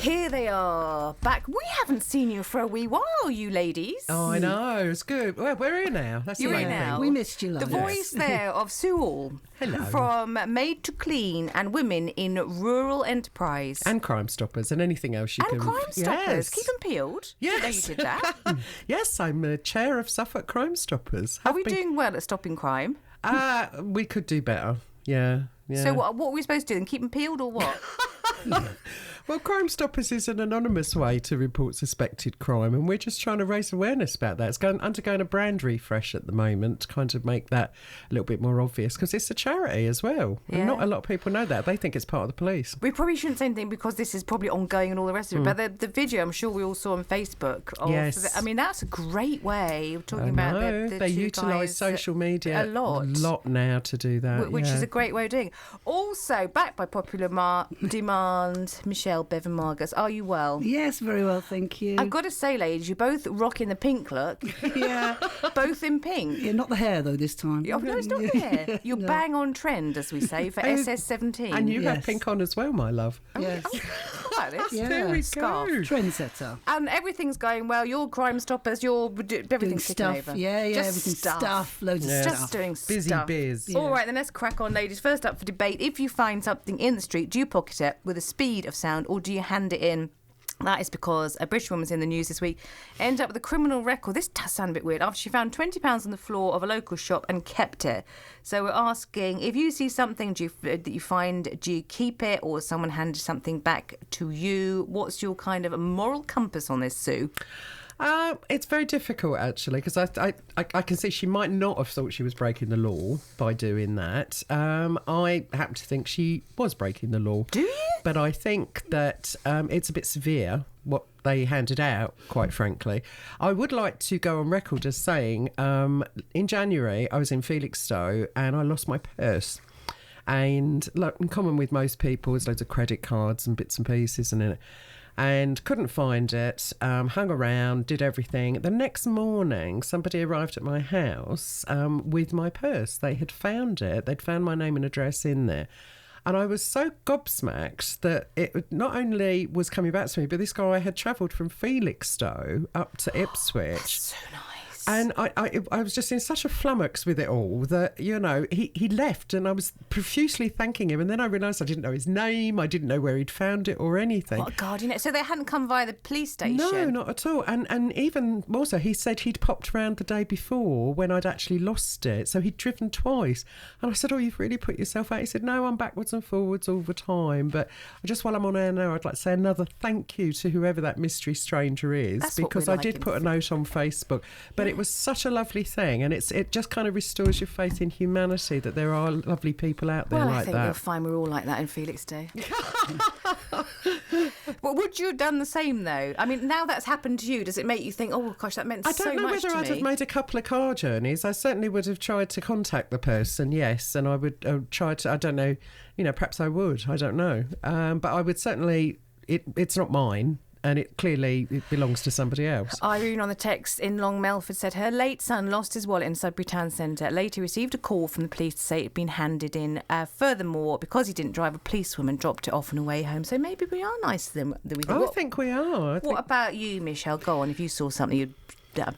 Here they are, back. We haven't seen you for a wee while, you ladies. Oh, I know. It's good. Well, we're here now. That's You're the here main now. thing. We missed you, love. The voice there of Sewell. Hello. From Made to Clean and Women in Rural Enterprise. And Crime Stoppers and anything else you And can... Crime Stoppers. Yes. Keep them peeled. Yes. Didn't know you did that. Yes, I'm the chair of Suffolk Crime Stoppers. Are we doing well at stopping crime? We could do better. Yeah. So what are we supposed to do then? Keep them peeled or what? Well, Crime Stoppers is an anonymous way to report suspected crime, and we're just trying to raise awareness about that. It's undergoing a brand refresh at the moment to kind of make that a little bit more obvious, because it's a charity as well. Yeah. And not a lot of people know that. They think it's part of the police. We probably shouldn't say anything because this is probably ongoing and all the rest of it. But the video, I'm sure we all saw on Facebook. Yes. I mean, that's a great way of talking about the they two utilise guys social media a lot now to do that. Which yeah. is a great way of doing it. Also, backed by popular demand, Michelle Bevan Margetts. Are you well? Yes, very well, thank you. I've got to say, ladies, you're both rocking the pink look. Yeah. Both in pink. Yeah, not the hair, though, this time. Oh, no, it's not the hair. You're bang on trend, as we say, for SS17. And you have Yes. pink on as well, my love. Yes. I like this. Yeah. There we Scarf. go. Trendsetter. And everything's going well. You're Crime Stoppers. You're Doing everything's ticking stuff. over. Yeah, Just everything. stuff. Loads of Yeah. stuff. Just doing Busy stuff. biz. All right, then let's crack on, ladies. First up for debate: if you find something in the street, do you pocket it with the speed of sound, or do you hand it in? That is because a British woman's in the news this week ended up with a criminal record. This does sound a bit weird. After she found £20 on the floor of a local shop and kept it. So we're asking, if you see something that you find, do you keep it, or someone handed something back to you? What's your kind of moral compass on this, Sue? It's very difficult, actually, because I can see she might not have thought she was breaking the law by doing that. I happen to think she was breaking the law. Do you? But I think that it's a bit severe, what they handed out, quite frankly. I would like to go on record as saying, in January, I was in Felixstowe and I lost my purse. And like, in common with most people, there's loads of credit cards and bits and pieces in it. And couldn't find it, hung around, did everything. The next morning, somebody arrived at my house with my purse. They had found it. They'd found my name and address in there. And I was so gobsmacked that it not only was coming back to me, but this guy had travelled from Felixstowe up to Ipswich. That's so nice. And I was just in such a flummox with it all that, you know, he left and I was profusely thanking him. And then I realised I didn't know his name. I didn't know where he'd found it or anything. What a guardian. So they hadn't come via the police station? No, not at all. And even more so, he said he'd popped round the day before when I'd actually lost it. So he'd driven twice. And I said, oh, you've really put yourself out. He said, no, I'm backwards and forwards all the time. But just while I'm on air now, I'd like to say another thank you to whoever that mystery stranger is. That's what because we I like did in put a note on Facebook. But it was such a lovely thing. And it just kind of restores your faith in humanity that there are lovely people out there Well, like I think that. you'll find we're all like that in Felixstowe. Well, would you have done the same, though? I mean, now that's happened to you, does it make you think, oh, gosh, that meant I so don't know much to whether I'd me? have made a couple of car journeys. I certainly would have tried to contact the person, yes, and I would try to, I don't know, perhaps I would, I don't know. But I would certainly, it's not mine. And it belongs to somebody else. Irene on the text in Long Melford said her late son lost his wallet in Sudbury Town Centre. Later received a call from the police to say it had been handed in. Furthermore, because he didn't drive, a policewoman dropped it off on the way home. So maybe we are nicer than we thought. I think we are. What about you, Michelle? Go on. If you saw something, you'd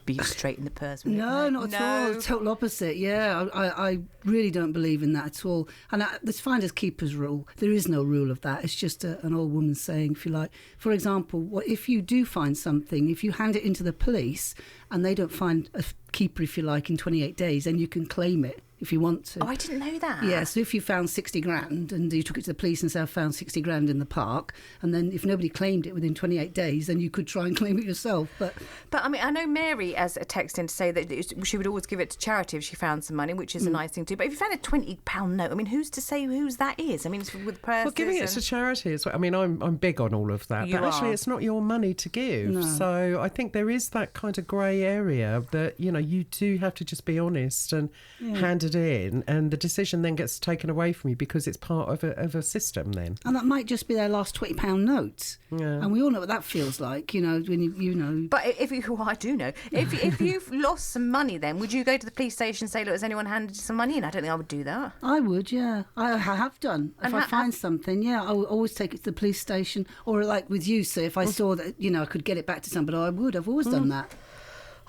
be straight in the purse. Wouldn't No, it? not at all. The total opposite. Yeah, I really don't believe in that at all. And this finders keepers rule, there is no rule of that. It's just an old woman saying, if you like. For example, if you do find something, if you hand it into the police and they don't find a keeper, if you like, in 28 days, then you can claim it if you want to. Oh, I didn't know that. Yeah, so if you found 60 grand and you took it to the police and said, I found 60 grand in the park, and then if nobody claimed it within 28 days, then you could try and claim it yourself. But I mean, I know Mary as a text in to say that she would always give it to charity if she found some money, which is a nice thing to do. But if you found a £20 note, I mean, who's to say whose that is? I mean, it's with purses. Well, giving it to charity is. I mean, I'm big on all of that, but actually, it's not your money to give. No. So I think there is that kind of grey area that you do have to just be honest and hand handed in, and the decision then gets taken away from you because it's part of a system then. And that might just be their last £20 note. Yeah. And we all know what that feels like, when you know. But if you, well, I do know. If you've lost some money, then would you go to the police station and say, look, has anyone handed you some money in? I don't think I would do that. I would, yeah. I have done. If I find something, yeah, I would always take it to the police station. Or like with you, so if I saw that, I could get it back to somebody, I would. I've always done that.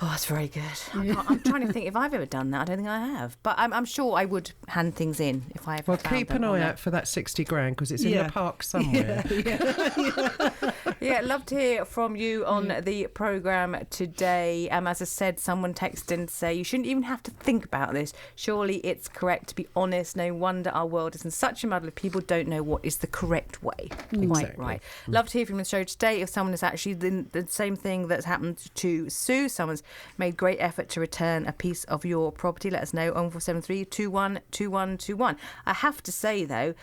Oh, that's very good. I'm trying to think if I've ever done that. I don't think I have. But I'm sure I would hand things in if I ever found keep an eye out for that 60 grand because it's in the park somewhere. Yeah, love to hear from you on the programme today. As I said, someone texted in to say you shouldn't even have to think about this. Surely it's correct to be honest. No wonder our world is in such a muddle if people don't know what is the correct way. Exactly. Quite right. Love to hear from the show today if someone has actually done the same thing that's happened to Sue. Someone's made great effort to return a piece of your property. Let us know on 0473 212121. I have to say though,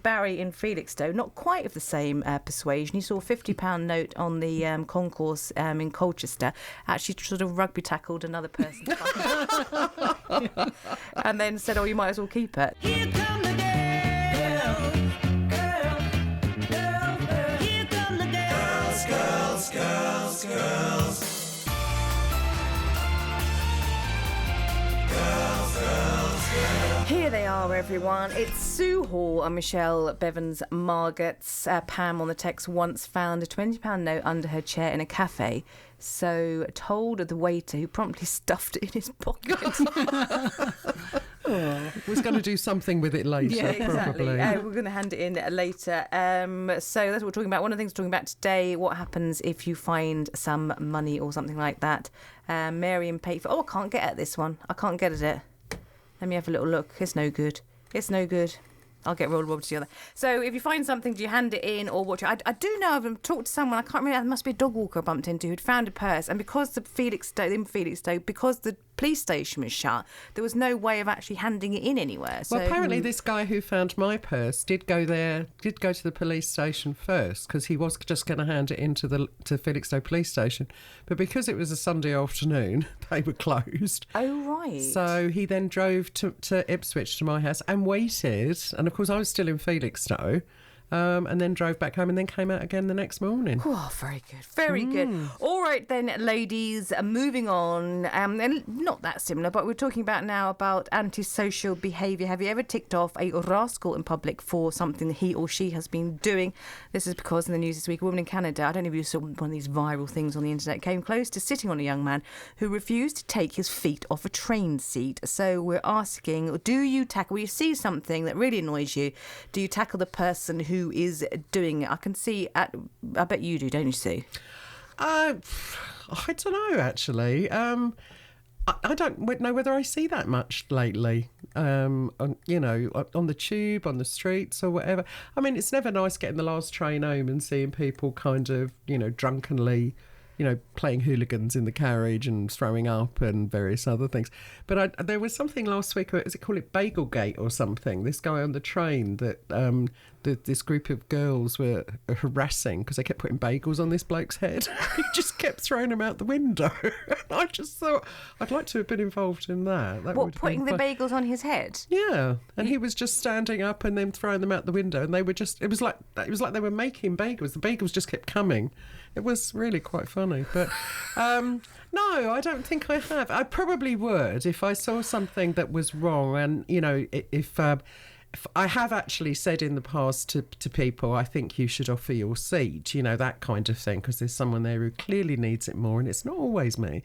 Barry in Felixstowe, not quite of the same persuasion. He saw a £50 note on the concourse in Colchester. Actually sort of rugby tackled another person and then said, oh, you might as well keep it. Here come the girls, here come the girls. Here they are, everyone. It's Sue Hall and Michelle Bevan Margetts. Pam on the text once found a £20 note under her chair in a cafe, so told the waiter, who promptly stuffed it in his pocket. Was going to do something with it later, Yeah, exactly. probably. We're going to hand it in later. So that's what we're talking about. One of the things we're talking about today, what happens if you find some money or something like that. Mary and Payford. Oh, I can't get at this one. I can't get at it. Let me have a little look. It's no good. It's no good. I'll get roll Rob together. So if you find something, do you hand it in or watch it? I do know I've talked to someone, I can't remember, it must be a dog walker I bumped into, who'd found a purse, and because the Felixstowe, because the police station was shut, there was no way of actually handing it in anywhere. So, well, apparently this guy who found my purse did go to the police station first because he was just going to hand it into to Felixstowe police station. But because it was a Sunday afternoon, they were closed. Oh, right. So he then drove to Ipswich to my house and waited. And of course, I was still in Felixstowe. And then drove back home and then came out again the next morning. Oh, very good. Very good. All right then, ladies, moving on. And not that similar, but we're talking about now about antisocial behaviour. Have you ever ticked off a rascal in public for something that he or she has been doing? This is because in the news this week, a woman in Canada, I don't know if you saw one of these viral things on the internet, came close to sitting on a young man who refused to take his feet off a train seat. So we're asking, do you tackle, when you see something that really annoys you, do you tackle the person who is doing it? I can see, I bet you do, don't you, Sue? I don't know, actually. I don't know whether I see that much lately, on the tube, on the streets or whatever. I mean, it's never nice getting the last train home and seeing people kind of, drunkenly, playing hooligans in the carriage and throwing up and various other things. But there was something last week, is it called it Bagelgate or something? This guy on the train that this group of girls were harassing because they kept putting bagels on this bloke's head. He just kept throwing them out the window. I just thought I'd like to have been involved in that. What, putting the bagels on his head? Yeah, and he was just standing up and then throwing them out the window, and they were just—it was like they were making bagels. The bagels just kept coming. It was really quite funny, but no, I don't think I have. I probably would if I saw something that was wrong, and if I have actually said in the past to people, I think you should offer your seat, that kind of thing, because there's someone there who clearly needs it more, and it's not always me.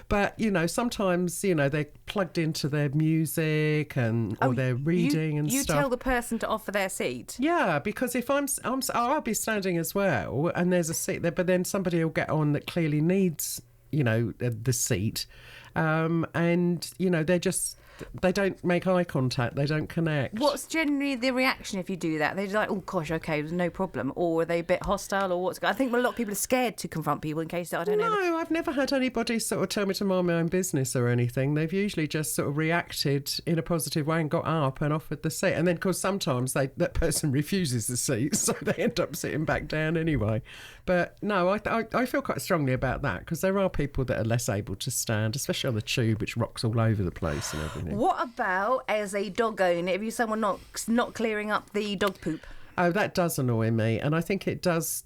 But, sometimes, they're plugged into their music or their reading and stuff. You tell the person to offer their seat? Yeah, because if I'll be standing as well, and there's a seat there, but then somebody will get on that clearly needs, the seat. And, they're just... They don't make eye contact. They don't connect. What's generally the reaction if you do that? They're like, oh gosh, okay, no problem. Or are they a bit hostile or what's... I think a lot of people are scared to confront people in case, I don't know. No, I've never had anybody sort of tell me to mind my own business or anything. They've usually just sort of reacted in a positive way and got up and offered the seat. And then, of course, sometimes that person refuses the seat, so they end up sitting back down anyway. But no, I feel quite strongly about that, because there are people that are less able to stand, especially on the tube, which rocks all over the place and everything. What about as a dog owner, if you're someone not clearing up the dog poop? Oh, that does annoy me, and I think it does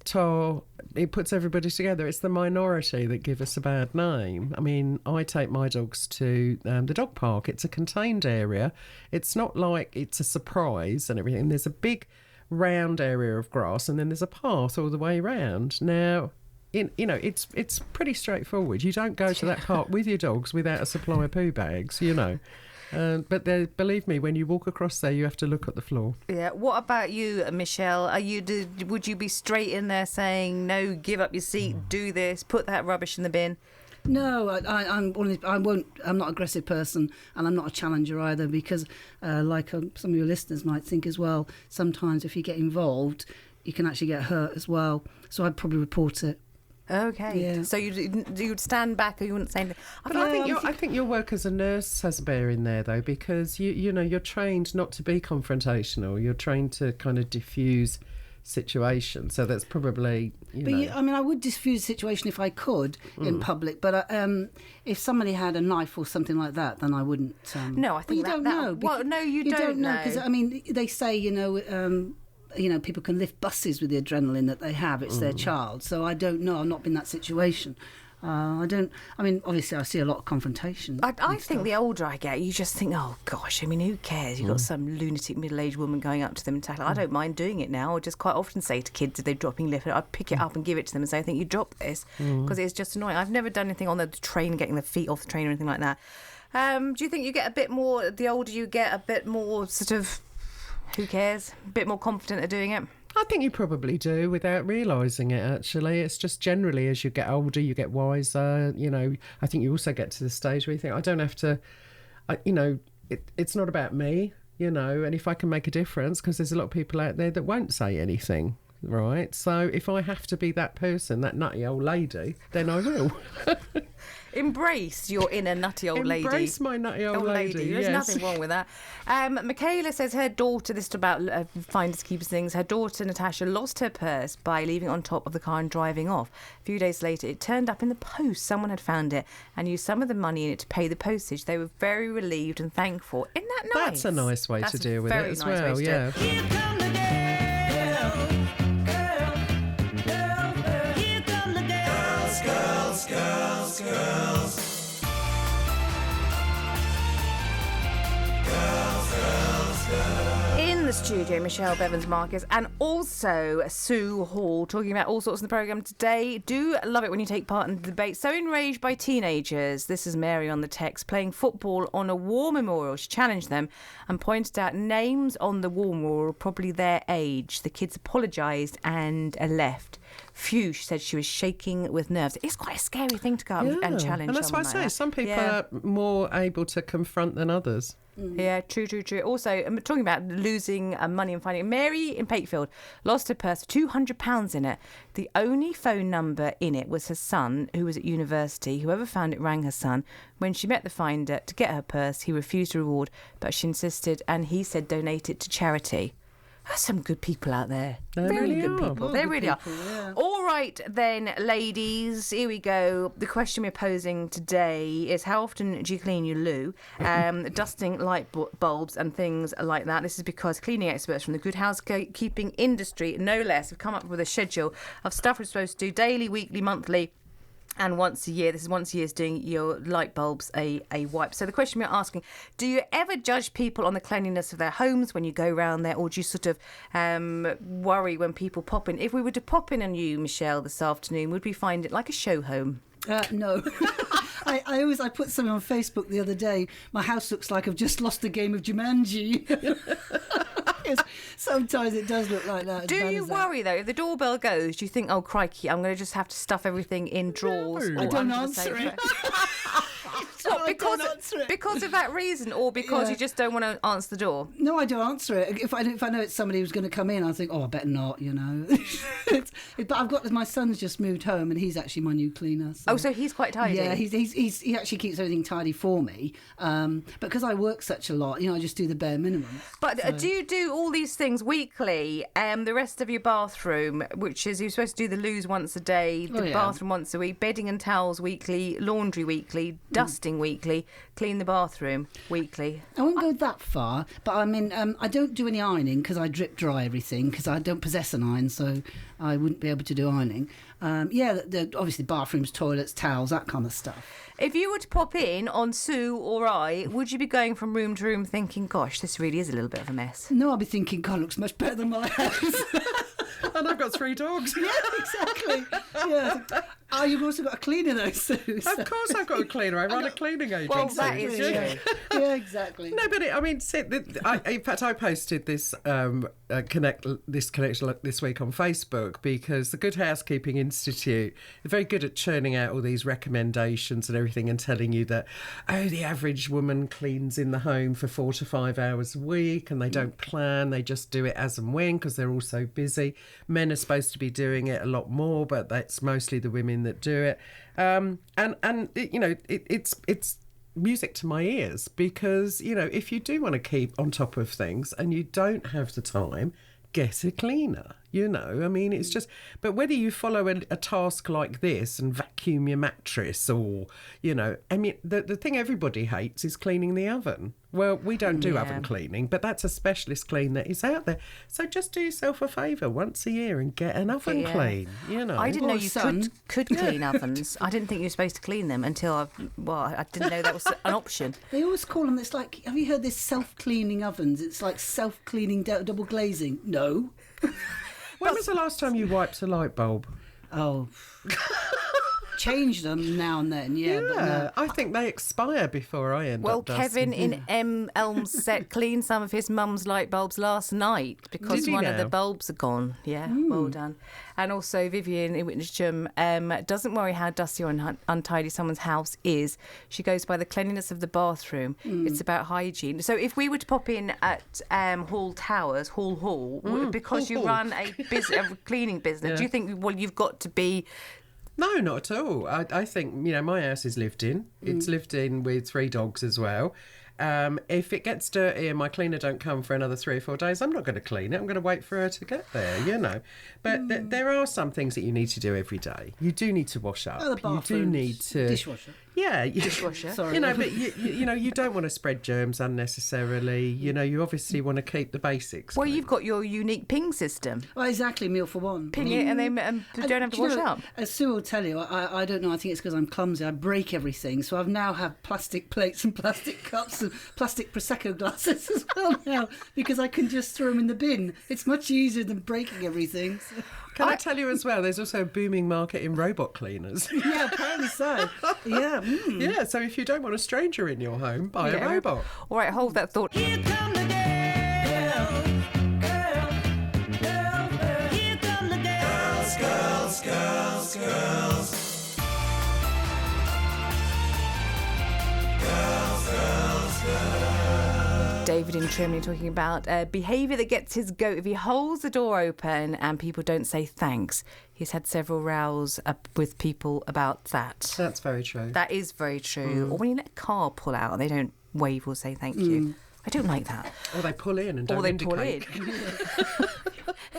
it puts everybody together. It's the minority that give us a bad name. I mean, I take my dogs to the dog park. It's a contained area. It's not like it's a surprise and everything. There's a big round area of grass, and then there's a path all the way round. Now, it's pretty straightforward. You don't go to that park with your dogs without a supply of poo bags, But believe me, when you walk across there, you have to look at the floor. Yeah. What about you, Michelle? Would you be straight in there saying, no, give up your seat, do this, put that rubbish in the bin? No, I'm not an aggressive person, and I'm not a challenger either, because some of your listeners might think as well, sometimes if you get involved, you can actually get hurt as well. So I'd probably report it. Okay. Yeah. So you'd stand back, or you wouldn't say anything? I think your work as a nurse has a bear in there, though, because you're trained not to be confrontational. You're trained to kind of diffuse situations. So that's probably I would diffuse the situation if I could in public. But if somebody had a knife or something like that, then I wouldn't. No, I think you don't know. Well, no, you don't know. Because they say people can lift buses with the adrenaline that they have. It's their child. So I don't know. I've not been in that situation. Obviously I see a lot of confrontation. I think the older I get, you just think, oh gosh, who cares? You've got some lunatic middle-aged woman going up to them and tackling. I don't mind doing it now. I just quite often say to kids if they're dropping lift, I pick it up and give it to them and say, I think you dropped this, because it's just annoying. I've never done anything on the train, getting the feet off the train or anything like that. Do you think you get a bit more, the older you get, a bit more sort of, who cares, a bit more confident at doing it? I think you probably do without realising it, actually. It's just generally as you get older, you get wiser. I think you also get to the stage where you think, I don't have to, it's not about me, and if I can make a difference, because there's a lot of people out there that won't say anything, right? So if I have to be that person, that nutty old lady, then I will. Embrace your inner nutty old lady. Embrace my nutty old lady. There's yes. nothing wrong with that. Michaela says her daughter, this is about finders keepers things, her daughter Natasha lost her purse by leaving it on top of the car and driving off. A few days later it turned up in the post. Someone had found it and used some of the money in it to pay the postage. They were very relieved and thankful. Isn't that nice? That's a nice way to deal with it as well. Yeah. Here come the girls. Here come the girls. Girls. In the studio, Michelle Bevan Margetts and also Sue Hall, talking about all sorts in the programme today. Do love it when you take part in the debate. So enraged by teenagers, this is Mary on the text, playing football on a war memorial. She challenged them and pointed out names on the war memorial, probably their age. The kids apologised and left. Phew, she said she was shaking with nerves. It's quite a scary thing to go out and challenge. And that's why I say some people are more able to confront than others. Yeah, true. Also, I'm talking about losing money and finding it. Mary in Pakefield lost her purse, £200 in it. The only phone number in it was her son, who was at university. Whoever found it rang her son. When she met the finder to get her purse, he refused the reward, but she insisted, and he said donate it to charity. There's some good people out there. Very good people. They really are. Yeah. All right then, ladies, here we go. The question we're posing today is, how often do you clean your loo? Dusting light bulbs and things like that. This is because cleaning experts from the good housekeeping industry, no less, have come up with a schedule of stuff we're supposed to do daily, weekly, monthly, and once a year. This is once a year is doing your light bulbs a wipe. So the question we're asking, do you ever judge people on the cleanliness of their homes when you go around there, or do you sort of worry when people pop in? If we were to pop in on you, Michelle, this afternoon, would we find it like a show home? No. I put something on Facebook the other day. My house looks like I've just lost a game of Jumanji. Sometimes it does look like that. Do you worry, though, if the doorbell goes, do you think, oh, crikey, I'm going to just have to stuff everything in drawers? No. I don't answer it. What What, I don't answer it. because of that reason, or because Yeah. you just don't want to answer the door? No, I don't answer it. If I know it's somebody who's going to come in, I think, I better not, you know. But I've got my son's just moved home, and he's actually my new cleaner. So. Oh, so he's quite tidy. Yeah, he actually keeps everything tidy for me. But because I work such a lot, I just do the bare minimum. But do you do all these things weekly? The rest of your bathroom, which is you're supposed to do the loos once a day, the bathroom once a week, bedding and towels weekly, laundry weekly, dusting weekly, clean the bathroom weekly. I won't go that far, but I mean, I don't do any ironing because I drip dry everything because I don't possess an iron, so I wouldn't be able to do ironing. Obviously bathrooms, toilets, towels, that kind of stuff. If you were to pop in on Sue or I, would you be going from room to room thinking, gosh, this really is a little bit of a mess? No, I'll be thinking, God, looks much better than my house. And I've got 3 dogs. Yeah, exactly. Yeah. Oh, you've also got a cleaner though, Sue. So. Of course I've got a cleaner. I run a cleaning agency. Well, that is true. Yeah, exactly. No, but in fact, I posted this connection this week on Facebook because the Good Housekeeping Institute are very good at churning out all these recommendations and everything and telling you that, the average woman cleans in the home for 4 to 5 hours a week and they don't plan, they just do it as and when because they're all so busy. Men are supposed to be doing it a lot more, but that's mostly the women that do it. It's music to my ears because, if you do want to keep on top of things and you don't have the time, get a cleaner. It's just, but whether you follow a task like this and vacuum your mattress or, the thing everybody hates is cleaning the oven. Well, we don't do oven cleaning, but that's a specialist clean that is out there. So just do yourself a favour once a year and get an oven clean, I didn't know you son. could clean ovens. I didn't think you were supposed to clean them until I didn't know that was an option. They always call them, it's like, have you heard this self-cleaning ovens? It's like self-cleaning double glazing. No. When was the last time you wiped a light bulb? Oh. Change them now and then, yeah. But no. I think they expire before I end up dusting. Kevin in Elmset cleaned some of his mum's light bulbs last night because one of the bulbs are gone. Yeah, well done. And also Vivian in Witnesham doesn't worry how dusty or untidy someone's house is. She goes by the cleanliness of the bathroom. It's about hygiene. So if we were to pop in at Hall Towers, Hall, because you run a cleaning business, do you think, you've got to be... No, not at all. I think, my house is lived in. It's lived in with 3 dogs as well. If it gets dirty and my cleaner don't come for another 3 or 4 days, I'm not going to clean it. I'm going to wait for her to get there, But there are some things that you need to do every day. You do need to wash up. Oh, the you do need to... Dishwasher. Yeah. Dishwasher. Sorry. But you don't want to spread germs unnecessarily. You obviously want to keep the basics. Well, clean. you've got your unique ping system. Oh, exactly, meal for one. Ping it and then you don't have to wash up. As Sue will tell you, I don't know, I think it's because I'm clumsy. I break everything. So I've now had plastic plates and plastic cups and plastic Prosecco glasses as well now because I can just throw them in the bin. It's much easier than breaking everything. So. Can I tell you as well, there's also a booming market in robot cleaners. Yeah, apparently so. Yeah. Yeah, so if you don't want a stranger in your home, buy a robot. All right, hold that thought. Here come the girls, here come the girls. David in Trimley talking about behaviour that gets his goat if he holds the door open and people don't say thanks. He's had several rows with people about that. That's very true. That is very true. Or when you let a car pull out and they don't wave or say thank you. I don't like that. Or they pull in and don't indicate. Pull in.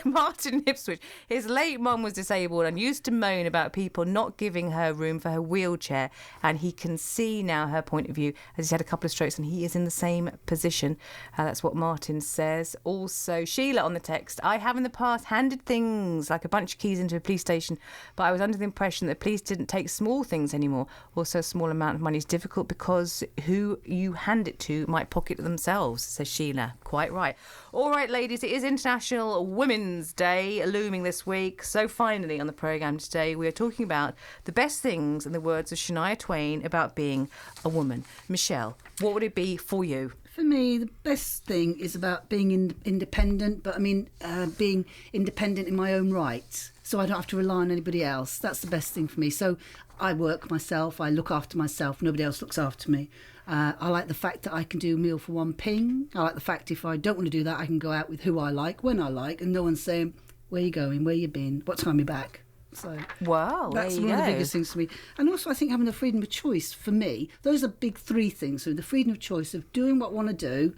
Martin Ipswich. His late mum was disabled and used to moan about people not giving her room for her wheelchair, and he can see now her point of view as he's had a couple of strokes and he is in the same position. That's what Martin says. Also, Sheila on the text, I have in the past handed things like a bunch of keys into a police station, but I was under the impression that police didn't take small things anymore. Also, a small amount of money is difficult because who you hand it to might pocket it themselves, says Sheila. Quite right. All right, ladies, it is International Women's Day looming this week. So finally on the programme today, we are talking about the best things, in the words of Shania Twain, about being a woman. Michelle, what would it be for you? For me, the best thing is about being independent, but I mean, being independent in my own right. So I don't have to rely on anybody else. That's the best thing for me. So I work myself, I look after myself, nobody else looks after me. I like the fact that I can do a meal for one ping. I like the fact if I don't want to do that, I can go out with who I like, when I like, and no one's saying, where you going, where you been, what time you back. So Wow, that's there you one of the go. biggest things for me. And also I think having the freedom of choice for me, those are big three things. So the freedom of choice of doing what I want to do,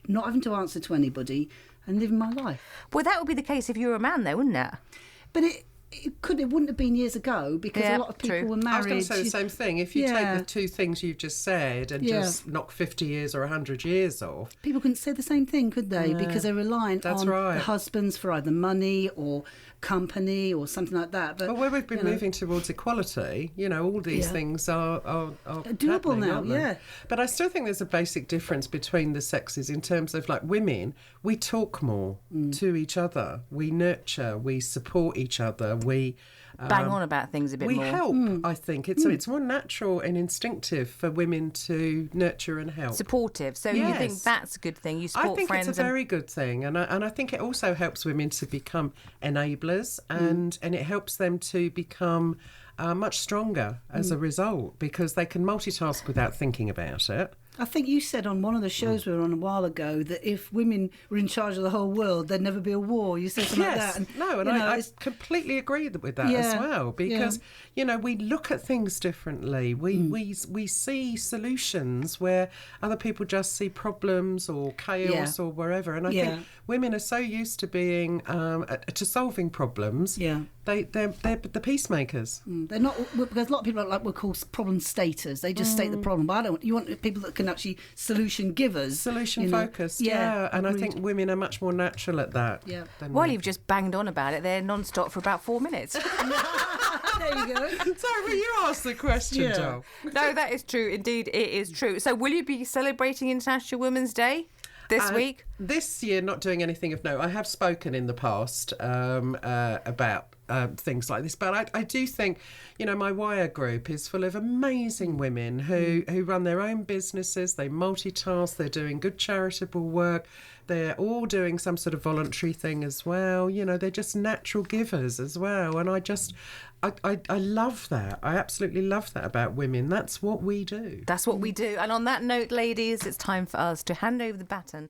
not having to answer to anybody, and living my life. Well, that would be the case if you were a man, though, wouldn't it? But it wouldn't have been years ago because Yeah, a lot of people true. were I was married. going to say the same thing. If you Yeah. take the two things you've just said and Yeah. just knock 50 years or 100 years off, People couldn't say the same thing, could they? Because they're reliant That's on right. the husbands for either money or company or something like that. But well, where we've been you know, moving towards equality, all these Yeah. things are doable happening, now, aren't they? yeah. But I still think there's a basic difference between the sexes in terms of, like, women, we talk more to each other, we nurture, we support each other, we Bang on about things a bit we more. help. I think it's more natural and instinctive for women to nurture and help. Supportive. So you think Yes. that's a good thing? You support I think friends it's a very good thing, and I think it also helps women to become enablers, and it helps them to become much stronger as a result, because they can multitask without thinking about it. I think you said on one of the shows we were on a while ago that if women were in charge of the whole world, there'd never be a war. You said something like that. And, No, and you know, I it's- completely agree with that as Yeah, well, because we look at things differently. We see solutions where other people just see problems or chaos or wherever. And I Yeah. think women are so used to being to solving problems. Yeah. They're the peacemakers. They're not, because a lot of people are like we're called problem staters. They just state the problem. But I don't. You want people that can actually solution givers, Solution you know. focused, yeah. And I agreed. think women are much more natural at that. Yeah. than Well, men. you've just banged on about it there non-stop for about 4 minutes. There you go. Sorry, but you asked the question, Yeah. Joel. No, that is true. Indeed, it is true. So will you be celebrating International Women's Day this week? This year, not doing anything of note. I have spoken in the past about things like this, but I do think, my Wire group is full of amazing women who run their own businesses. They multitask. They're doing good charitable work. They're all doing some sort of voluntary thing as well. They're just natural givers as well. And I love that. I absolutely love that about women. That's what we do. That's what we do. And on that note, ladies, it's time for us to hand over the baton